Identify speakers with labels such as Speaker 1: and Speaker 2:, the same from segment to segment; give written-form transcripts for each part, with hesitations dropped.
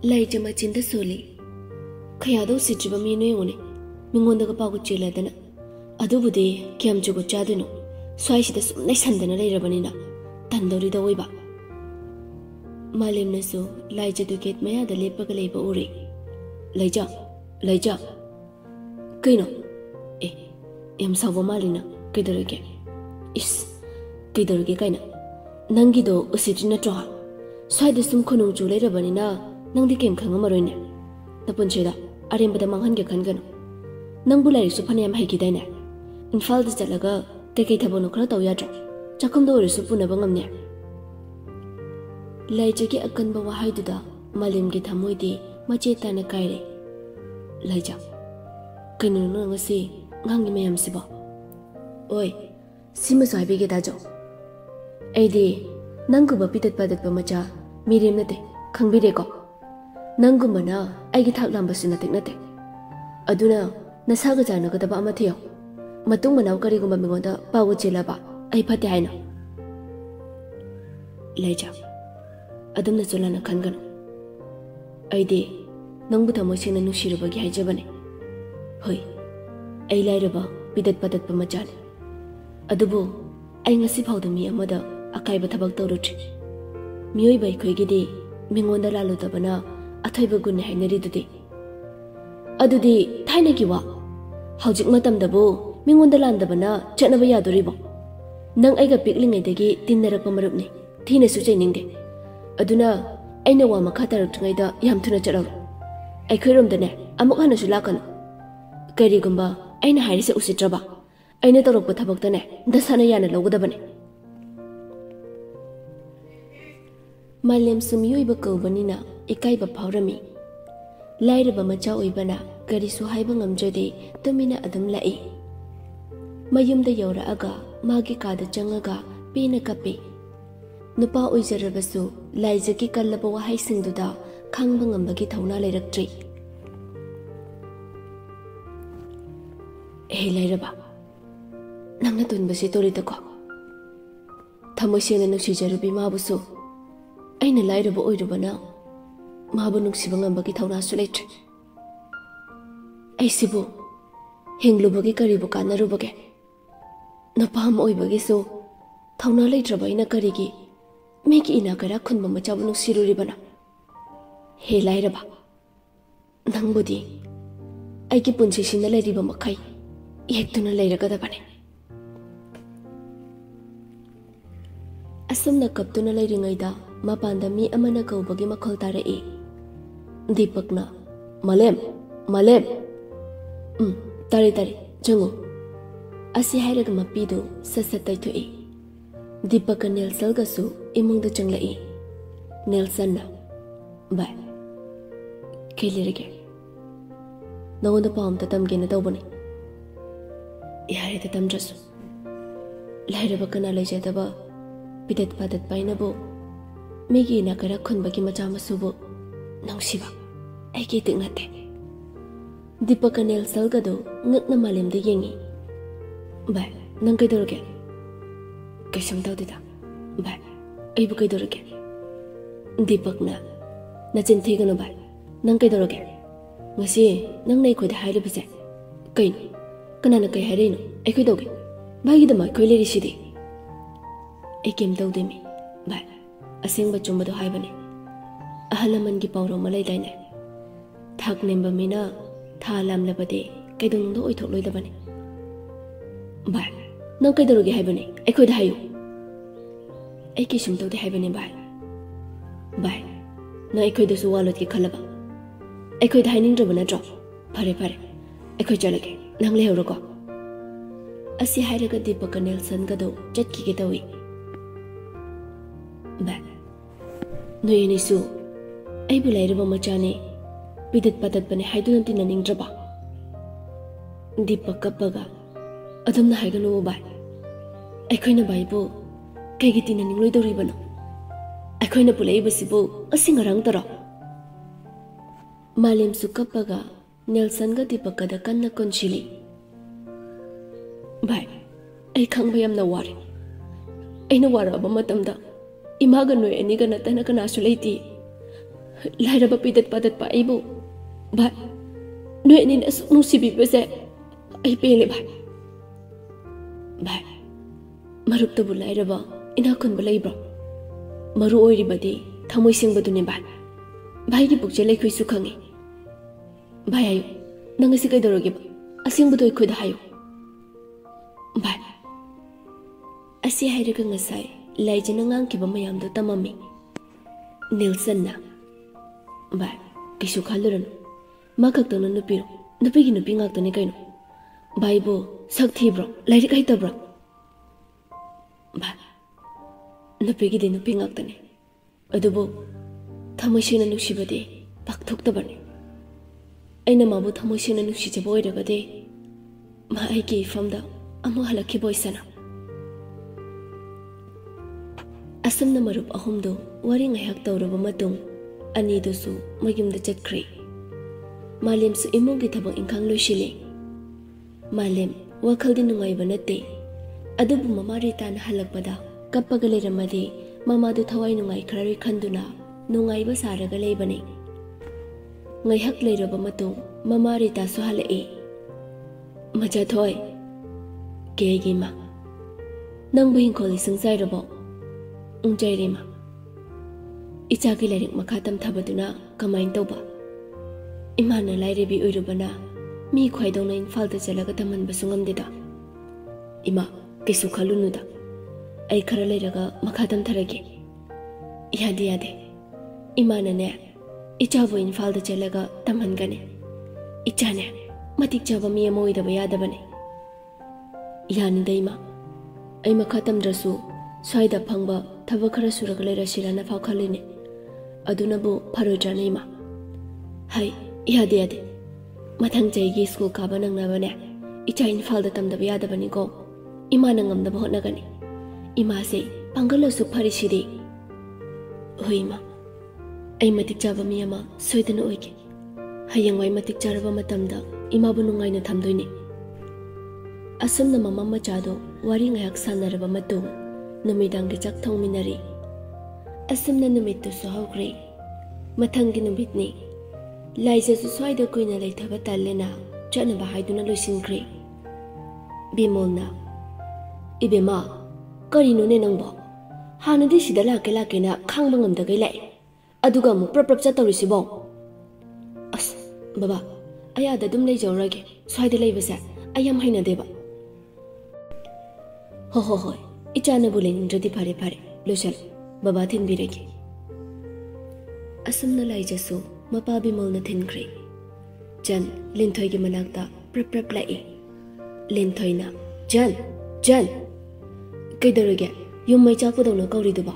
Speaker 1: Laija machinda soli. Kayado sitriba mino yone. Mingonda pagu chiladana. Adubudi kiam jugo chadino. Swaishida sumna sandana rabanina. Tandori da oiba. Malem nasu Laija du gate maya da lepa galeba uri. Laija. Kaino? Yam sawa malina. Kaidarage. Is. Kaidarage kaina. Nangido usitrina troha. Swaida sum khunung chu leirabanina. Nangdi kem khanga maroine. Napuncheda arembada manghan ge khangano. Nangbu laisu phanayam haikidaine. Infal da chalaga kai thabono khara taw yadra. Chakhum do risu punaba ngamne. Laija ki akanba wahaiduda Malem gi thamoidi mache tana kaire. Laija. Kaino ngasi ngangi mayam siba. Oi, sima saibe ge dajo. Aidi nanguba pitat padat macha mirim nate khangbire ko. Nangumana aigi thak lambasu natik nate. Aduna nasaga jana ga daba amathiyo. Matung manaw kari gumba mingonda pawu chilaba ai phate haina. Laija. Adamna chulana khangano. Aidi nangbu thamosina nushirubagi haijabane. Hoi. Ai lairaba pidat padat machane. Adubu ai ngasi phawda mi amada akaiba thabak tawrutri. Miyoi bai khoigidi mingonda lalu tabana athaiba gun hainari dudi thaina ki wa haujik matam dabu mingonda landabana chatnaba yadoribo nang aiga piklingai dagi tinnarakpa marupni thine su chainingde aduna aina wa makha tarakngai da yam thuna charaw ai khoirom dane amuk hana su lakana karigumba aina harise usitraba aina torokpa thabak tane dasana yana logodabane Malem sumiyoi ba kaubanina ikai ba phawrami lairaba macha oibana kari su haiba ngamjade tumina adum lai mayumda yauraaga magi kada changaga pena kape nupa oijarabasu Laija ki kallaba wahai singduda khangba ngambagi thauna leiraktre lairaba nangna tunbasi toritako thamosena nusijarubi mabusu aina lairaba oirubana mabu nuksiba ngambagi thauna su leitre aisibu hinglubagi karibu kanarubage napam oibagi so thauna leitraba ina karigi meki ina kara khunba machabu nuksiruribana he lairaba nangbudi aigi punchi sina lairiba makai yektuna lairagadabane asumna kaptuna lairingaida mapanda mi amana kaubagi makhol tarai Dipakna Malem tari jango asi hairaga mapidu sasatai thui Dipaka Nelson gasu imungda changlai Nelson na ba kelirege nawanda pam ta tamgena tawbani yare ta tamjasu lairaba kana laijadaba pidat padat painabo megi na kara khunbagi macha masubo nangsiba aiki tignate Dipaka Nelson gado ngakna Malem de yengi ba nang kaidorge kaisam tawdida ba aibu kaidorge Dipakna nachin thigano ba nang kaidorge ngasi nang nei khoida hairabise kain kanana kai hairino aikoi doge bagi dama khoi leri sidi aikem tawdemi ba asengba chumbado haibane ahalaman gi pawro malai daine thak nemba mina thalam labade kaidung do oithok loidabane ba nang kaidoroge haibane aikoi da hayu aiki sum tawde haibane ba na aikoi da su walot ki khalaba aikoi da haining robana dro phare aikoi chalage nang lehoro ko asi hairaga Dipaka Nelson gado chatki ge tawi ba noyeni su ai bulairaba machane pidat patat bane haidun tin naning draba Dipaka paga adamna haigano ba aikoina baibo kaigi tin naning loidori bano aikoina pulai basibo asingarang tara Malem su kapaga Nelson ga Dipaka da kanna konchili ba ai khangba yamna wari aina waraba matamda imaga noy ani ga natana kana su leiti लाइरबा पिदत पादत पा आइबो भाई नोय नि असुक नुसिबिबसे आई पेले भाई भाई मरुक्तबु लाइरबा इना खुनबा लैब्रो मरु ओइरिबदि थमोय सिंगबदुने भाई भाई की पुकचे लेखुइसु खंगे भाई आयो नंग असि कैदरोगे असिंगबदो खुद हायो भाई असि हाइरगा ngasai लाइजना ngang मयामदो तममी नेल्सन ना भाई किसु खालुरन मा खक्तनो नुपिरो नुपिगी नुपि ngakतने कैनो भाई बो सक थीब्रो लाइरिक हैतब्रो भाई नुपिगी दे नुपि ngakतने अदुबो थमोयसेना नुसिबदे पाकथोक्तबने ऐना माबो थमोयसेना नुसिजबो ओइरगदे मा आइगी इफमदा अमु हलखि बोइसना असमना मरुप अहुमदो वारी ngahak तौरबा मतुंग अनीदुसु मयुमदा चटख्रे मालेमसु इमुंगी थबक इंखांग लोइसिले मालेम वखलदि नुंगाइबा नते अदुबु ममा रिताना हलकपदा कप्पगा लेरमदि ममादु थवाई नुंगाइ खरारि खंदुना नुंगाइबा सारगा लेबने ngahak लेरबा मतुंग ममा रितासु हलए मजा थोय केगिमा नंगबु हिंखोलि संसाइरबो उंजाइरेमा इचागी लाइरिक मखा तमथाबदुना कमाइन तौबा इमाना लाइरेबी ओइरुबना मी ख्वाइदौना इम्फालदा चलगा तमनबसु ngamdeda इमा किसु खलुनुदा आई खरा लेरगा मखा तमथरगे यादे यादे इमाना ने इचाबो इम्फालदा चलगा तमहनगने इचाने मतिक जाबा मी अमोइदबा यादबने यानिदा इमा आई मखा तमद्रसु स्वाइदा फंगबा थबक खरा सुरग लेरसिराना फाखलिने अदुनबु फरोजाने इमा हाय यादे यादे मथंग चैगी स्कूल काबा नंगनाबने इचा इम्फालदा तमदबा यादबने को इमा नंगमदबा होटनगने इमा से पंगलसु फरिसिदे होय इमा आई मतिक जाबा मी अमा सोइदना ओइगे हयंगवाई मतिक जारबा मतमदा इमाबु नुंगाइना थमदोइने असमना ममा मचादो वारी ngahak सानरबा मतुंग नुमिदांगी चक थौमिनरी असमना नुमितुसु हौग्रे मथंगी नुमितनी लाइजासु स्वाइदा कुइना लेथबा तल्लेना चनबा हाइदुना लोइसिनख्रे बिमोलना इबेमा करिनोने नंगबो हानदि सिदा लाके लाकेना खांबा ngamदगै लाइ अदुगा मु प्रप्रप चतौरिसिबो अस बाबा अयादा दुम लेजौरगे स्वाइदा लेबसे अयम हैनदेबा हो हो हो इचानबु लेनिंद्रदि फारे फारे लोचल बाबा थिनबिरेगे असमना लाइजासु मपा बिमोलना थिनख्रे जन लिंथोयगी मनाक्ता प्रप प्रप लाई लिंथोयना जन जन कैदरगे युम मै चाकपदौना कौरिदुबा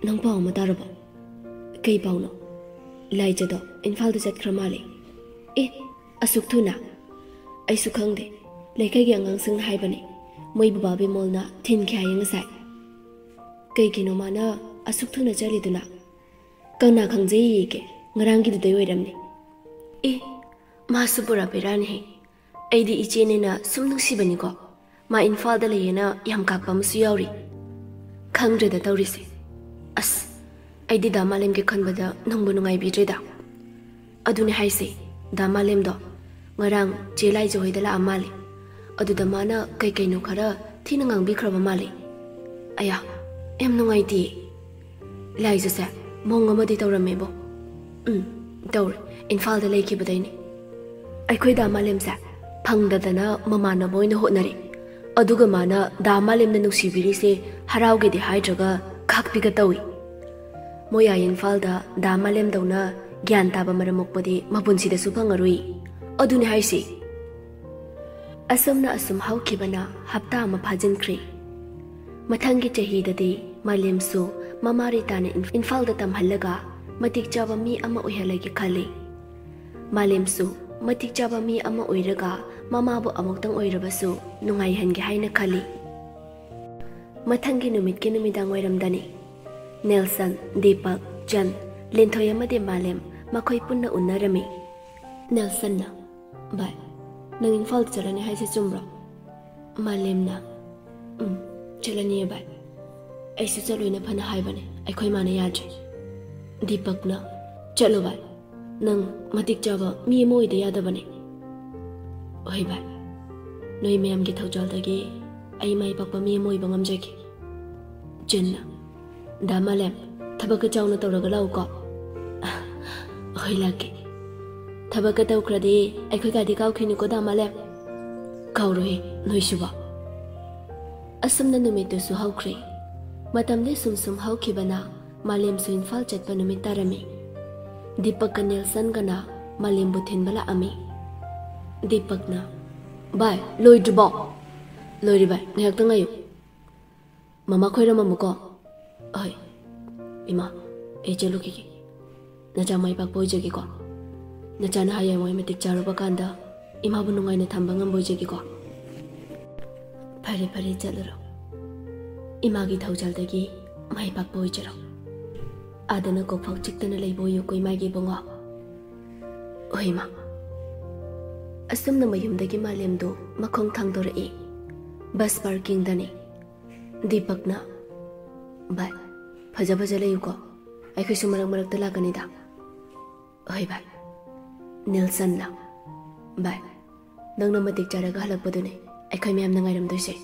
Speaker 1: नंग पाव मा तारबो कै पावनो लाइजादो इम्फालदा चटख्रा माले ए असुक थुना आइसु खंगदे लेखाइगी अंगांसिंग हाइबने मै बाबा बिमोलना थिनखे हाय ngasai कैगिनो माना असुक थुना चलिदुना कना खंगजेयेगे ngaranggi dudai oiramne ए मासु पुरा बेराने हे ऐदि इचेनेना सुम नुसिबनी को मा इम्फालदा लेयेना याम काकपा मसु याउरी खंगद्रेदा तौरिसे अस ऐदि दा मालेम के खनबदा नंगबु नुंगाइबिद्रेदा अदुने हाइसे दा मालेम दो ngarang चेलाई जोइदला अमाले अदुदा माना कै कैनो खरा थिना ngangbikhraba माले अया एम नुंगाइति लाइजसे मोंग अमदि तौरमेबो तौर इम्फालदा लेखिबदैने अखोइ दा मालेमसे फंगददना ममाना बोइना होटनरे अदुगा माना दा मालेमना नुसिबिरिसे हराउगेदि हाइद्रगा खाकपिगा तौइ मोया इम्फालदा दा मालेम दौना ज्ञान ताबा मरमोकपदि मपुनसिदसु फंगरुइ अदुने हाइसे असमना असुम हाउखिबना हप्ता अमा फाजिनख्रे मथंगी चहीददि मालेमसु ममारी ताने इम्फालदा तमहल्लगा मतिक चाबा मी अमा ओइहलगे खाले मालेमसु मतिक चाबा मी अमा ओइरगा ममाबु अमुक्तंग ओइरबसु नुंगाइहनगे हाइना खाली मथंगी नुमित के नुमिदांग ओइरमदने नेल्सन दीपक जन लिंथोय अमदि मालेम मखोइ पुन्ना उन्नरमे नेल्सनना बाय नंग इम्फालदा चलने हाइसे चुमब्रो मालेमना चलने बाय ऐसु चलोइना फना हाइबने अखोइ माने याद्रे दीपकना चलो भाई नंग मतिक चाबा मी अमा ओइदा यादबने ओइ भाई नोई मैम की थौजालदगी आई माई पापा मी अमा ओइबा ngamjagi चन्ना दा मालेम थबक चाउना तौरगा लाउको ओइ लाके थबक तौख्रदि अखोइ गादि काउखिनिको दा मालेम काउरोहे नोइसुबा असुमना नुमितुसु हौख्रे मतमदे सुम हौखिबना मालेम सु इम्फाल चटपा नुमित तारमी दीपक का नेल्सन गना मालेम बुथिन बला अमी दीपक ना बाय लोइड्रबो लोइरि बाय ngayakta ngayu mama khoira mamuko ai ima e jaluki naja mai pak boijagi ko naja na haya moi metik charuba kanda ima bu nungai na thamba ngam boijagi ko phare phare jaluro ima gi thaujal dagi mai pak boijaro adana ko phok chiktana leibo yu koi mai gi bongo oima asumna mayum dagi malem do makhong thang dor e bus parking dani दीपक ना bye फजा फजा लेयु को आइखसु मरक मरक तला गनि दा ओइ bye Nelson ला bye नंगना मतिक चारगा हलक पदुने आइखै ma'am ना ngairam दोइसे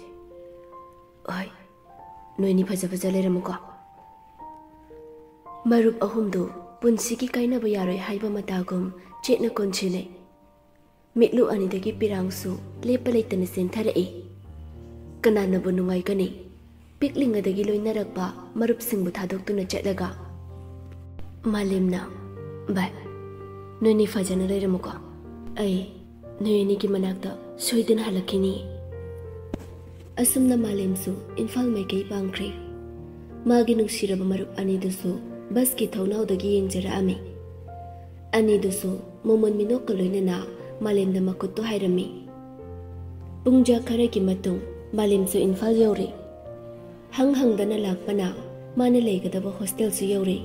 Speaker 1: ओइ नोइनी फजा फजा लेरम को मरुप अहुम दो पुंसी की काइना ब यारोय हाइबा मतागुम चेतना कोनछिने मिटलु अनि दगी पिरांगसु लेप लेतने सेंथर ए कनाना ब नुंगाई कनी पिकलिंग अदगी लोइनरकपा मरुप सिंगबु थादोक्तुना चटलगा मालेमना बाय नोइनी फजना लेरमुको आई नोइनी की मनाक्ता सोइदन हलकिनी असुमना मालेमसु इम्फाल मैकई पांख्रे मागी नुसिरब मरुप अनिदुसु बस की थौनाउदगी येंजरामी अनिदुसु मोमन मिनोक लोइनना मालेमना मकुत्तो हाइरमी पुंजा खरगी मतुंग मालेमसु इम्फाल यौरे हंग हंगदना लाकपना माने लेगदब हॉस्टल सु यौरे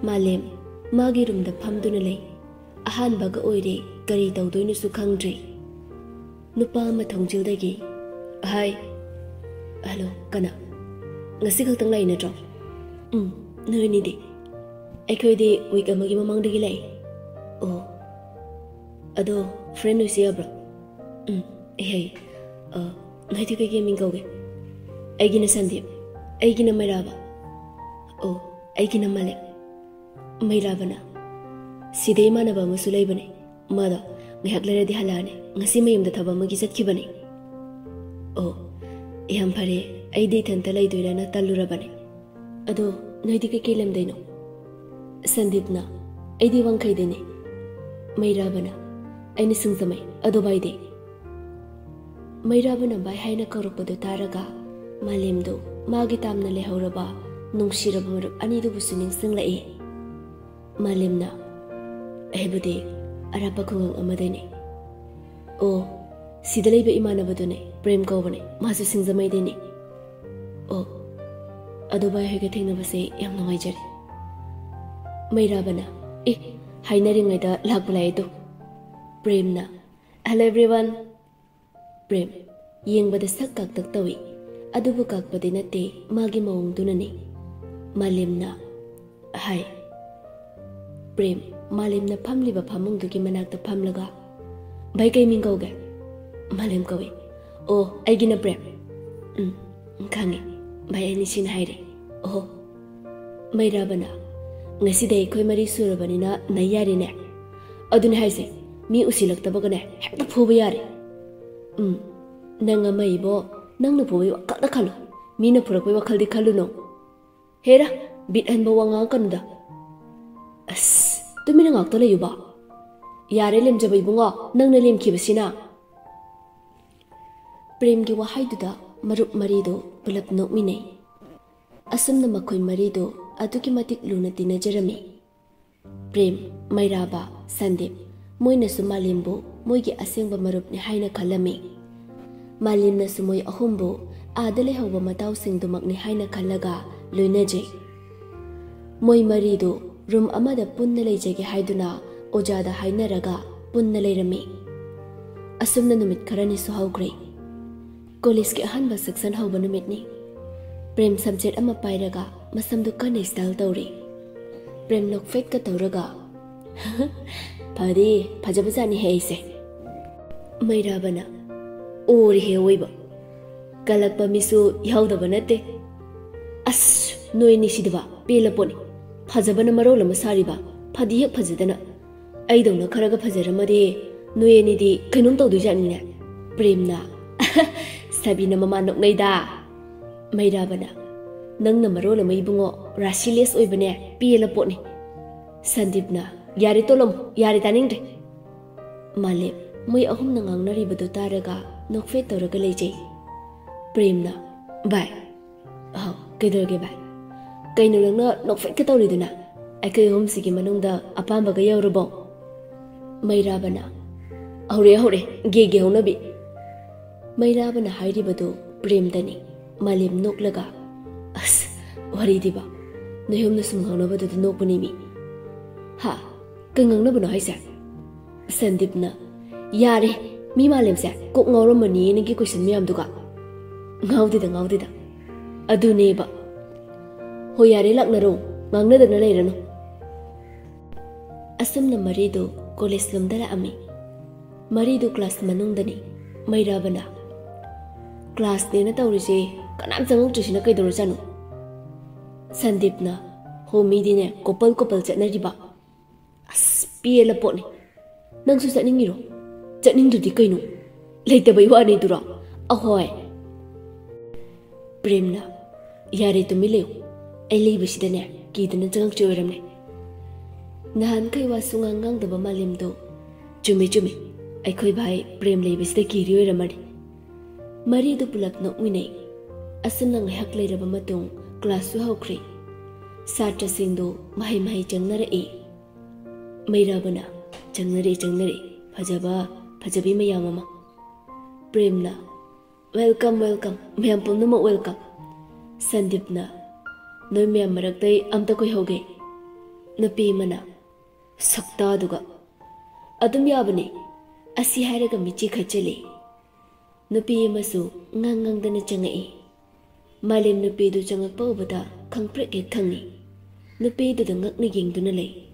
Speaker 1: मालेम मागी रूम द फमदुना ले अहान बग ओइरे करी तौदोइनु सु खंगद्रे नुपा मा थोंजिलदगी हाय हेलो कना ngasi khaktang lai na tro noi ni di aikhoi di week amagi mamang dagi lai oh ado friend oi sia bro hey nai ti kai gaming kauge aigina Sandeep aigina Mairaba oh aigina Malem Mairaba na sidai manaba masu laibane mada ngahak laradi halane ngasi mayum da thaba magi satkhibane oh yam phare aidi thanta laidoirana talurabane ado noidi kai lemdaino Sandeep na aidi wangkhai dene Mairaba na aini sungsamai ado baide Mairaba na bai haina kaurupado taraga Malem do magi tamna lehauraba nungsiraba marup anidu busu ningsinglai Malem na ahibade arapa khungang amadene oh sida leiba imanabadune prem kaubane masu singzamai dene oh ado bai hoiga thengnabase yam nungaijare Mairaba na hainaringaida lakpulai do Prem na hello everyone Prem yengbada sak kaktak tawi adubu kakpade nate magi maung dunani Malem na hi Prem Malem na phamliba phamung dugi manakta phamlaga bai kai ming kauge Malem kawi oh aigina Prem khangi bai ani sin haire oh Mairaba na ngasi dai khoi mari surabani na nayari ne aduni haise mi usilaktaba gane hekta phoba yare nanga mai bo nangna phobai wakakda khalu mina phurakbai wakhaldi khalu no hera bit hanba wanga kanuda as tumina ngakta layuba yare lemjabai bunga nangna lemkhibasina Prem gi wahai duda marup marido pulap nokminai asumna makhoi marido aduki matik luna tinajarami Prem Mairaba Sandeep moina su Malembo moigi asengba marupni haina khalami Malemna su moi ahumbo adale hawba mataw singdumakni haina khallaga loinaje moi marido room amada punna leijage haiduna ojada hainaraga punna leirami asumna numit kharani su hawgre college ki ahanba section hawba numitni Prem subject ama pairaga masamdu kana style tawri Prem nokfet ka tawraga Phadi phajabajani he ise Mairabana Ori he oiba Kalakpa misu yaudaba nate As noi ni sidaba pelaponi Phajabana marola masariba phadi hek phajadana Aidona kharaga phajaramade noi ni di kainum tawdujani ne Premna Sabina mama noknaida Mairabana Nangna marola maibungo rasiles oibane pelaponi Sandipna Yari tolom yari taningre Malem Moi ahum nangang naribadu taraga Nokfet tawraga leijay Premna Bye Oh, kaidoge bye Kaino langna nokfet ka tawriduna Aikai ahum sige manungda apambaga yaurabo Mairabana Hore gege honabi Mairabana hairibadu Premdani Malem noklaga As waridiba Noyumna sumhangnabadu nokpunimi Ha Kangang na ba na haisa? Sandipna Yari Mi Malem sa Kuk ngawra mani Nagi question miyam duga Ngawdida Adu neba Ho yari lak na ro Mangna dag na layrano Asam na marido College lumdala ami Marido class manungdani Mairabana Class ni na tawrisi Kanam sangok chusina kay dorosano Sandipna Ho mi dine Kopal chat na riba As piyela po ni Nang susaning iro Chaning dudi kayo no Laita ba iwa na idura Ahoy Premna Yari tumilayo Ay liba sida niya Kita na tangak chiwaram ni Nahan kay wasungangang daba Malem do Chumi Ay ko'y bahay Prem liba sida kiri oiramari Marido pulak na winay Asam nang hak layraba matong Klasu haukri Satra singdo Mahay chang narai Mairabana Changnare Fajabi mayamama Premna Welcome Mayam pumnuma welcome Sandipna Noy mayam maraktay amta koy hoge Napi mana Sakta duga Adum yabani Asi hairaga michi khachali Napi masu ngang dana changai Malem napi du changak pa ubata Khangprek ke khangi Napi du da ngak na yeng du na lay